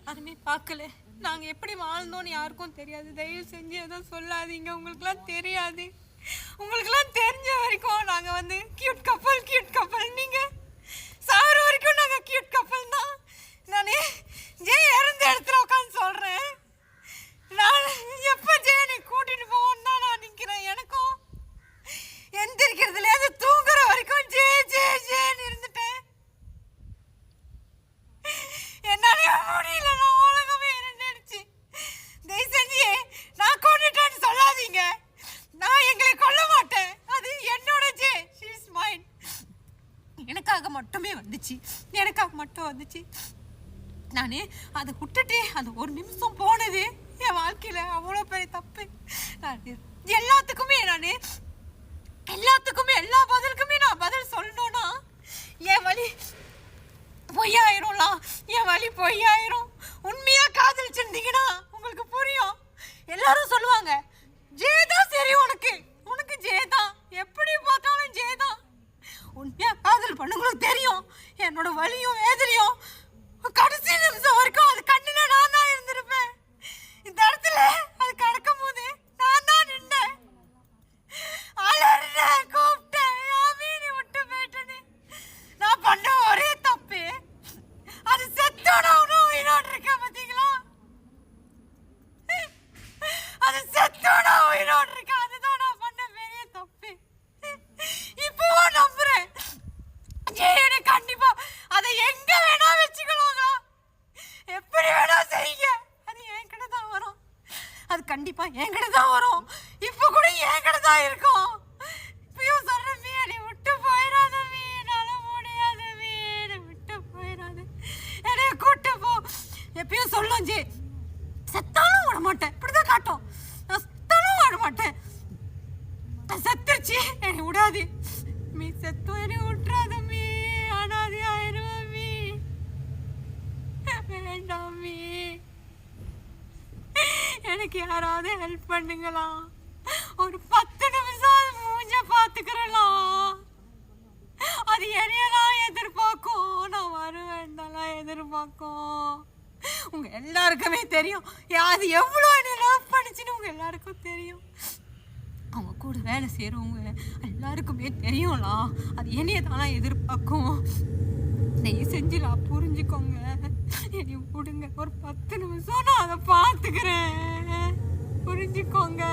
யாருமே பார்க்கல. நாங்க எப்படி வாழ்ந்தோம்னு யாருக்கும் தெரியாது. தயவு செஞ்சு எதுவும் சொல்லாதீங்க. உங்களுக்குலாம் தெரியாது. உங்களுக்குலாம் தெரிஞ்ச வரைக்கும் நாங்க வந்து கியூட் கப்பல். நீங்க சாகுற வரைக்கும் நாங்க கியூட் கப்பல் தான். நானே இறந்த இடத்துல உட்காந்து சொல்றேன். நான் எப்ப நீ கூட்டிட்டு போவோன்னு தான் நான் நிக்கிறேன். எனக்கும் எந்திரிக்கிறதுல அது தூங்குற வரைக்கும் ஜேன்னு இருந்துட்டேன். என்னாலே முடியல. நான் உலகமே இருந்துடுச்சு. தயவு செஞ்சு நான் கொண்டுட்டேன்னு சொல்லாதீங்க. நான் எங்களை கொல்ல மாட்டேன். அது என்னோட ஷீ இஸ் மைன். எனக்காக மட்டுமே வந்துச்சு. நானே அதை விட்டுட்டு அந்த ஒரு நிமிஷம் போனது என் வாழ்க்கையில அவ்வளோ பெரிய தப்பு. எல்லாத்துக்குமே எல்லா பதிலுக்குமே நான் பதில் சொல்லணும்னா என் வழி பொய்யாயிரும். உண்மையா காதலிச்சிருந்தீங்கன்னா உங்களுக்கு புரியும். எல்லாரும் சொல்லுவாங்க ஜேதான் சரி, உனக்கு ஜேதான், எப்படி பார்த்தாலும் ஜேதான். உண்மையா காதல் பண்ணுங்களுக்கு தெரியும் என்னோட வலியும் வேதனையும். கடைசி நிமிஷம் வரைக்கும் அது கண்ணுல நான் தான் இருந்திருப்பேன். இந்த இடத்துல அது கடக்கும் போது நான் தான் நின்றேன். கூப்பிட்டேன், மீறி விட்டு போயிட்டேன்னு. நான் பண்ண ஒரே தப்பு அது செத்தோட உயிரோடு இருக்க பார்த்தீங்களா? அது செத்தோட உயிரோடு இருக்க. அதுதான் நான் பண்ண பெரிய தப்பு. இப்பவும் நம்புறேன் ஜெயனை கண்டிப்பா அதை எங்க வேணா வச்சுக்கலாங்க, எப்படி வேணா செய்யுங்க. அது என்கிட்ட தான் வரும். அது கண்டிப்பா என்கிட்ட தான் வரும். இப்ப கூட என்கிட்ட தான் இருக்கும். இப்பயும் சொல்றேன், நீ விட்டு போயிடாத, என்னால முடியாது, என்னை விட்டு போயிடாத, என்னைய கூட்டு போ. எப்பயும் சொல்லும் ஜி, செத்தாலும் விட மாட்டேன். இப்படிதான் காட்டும். நான் செத்தாலும் விட மாட்டேன். செத்துருச்சு என்னை விடாது. மீ செத்தும் என்னை விட்டுறாத, மீ அனாதி ஆயிரும், மீ வேண்டாம், மீ எனக்கு யாராவது ஹெல்ப் பண்ணுங்களா? ஒரு 10 நிமிஷம் அது மூஞ்ச பார்த்துக்கிறலாம். அது என்னையெல்லாம் எதிர்பார்க்கும். நான் வருவேன்லாம் எதிர்பார்க்கும். உங்க எல்லாருக்குமே தெரியும் அது எவ்வளோ என்னை லவ் பண்ணிச்சுன்னு. உங்க எல்லாருக்கும் தெரியும். அவங்க கூட வேலை செய்கிறவங்க எல்லாருக்குமே தெரியும்லா அது என்னைய தானா எதிர்பார்க்கும். நெய் செஞ்சுலாம் புரிஞ்சுக்கோங்க. என்னை விடுங்க, ஒரு 10 நிமிஷம் நான் அதை பார்த்துக்கிறேன். புரிஞ்சுக்கோங்க.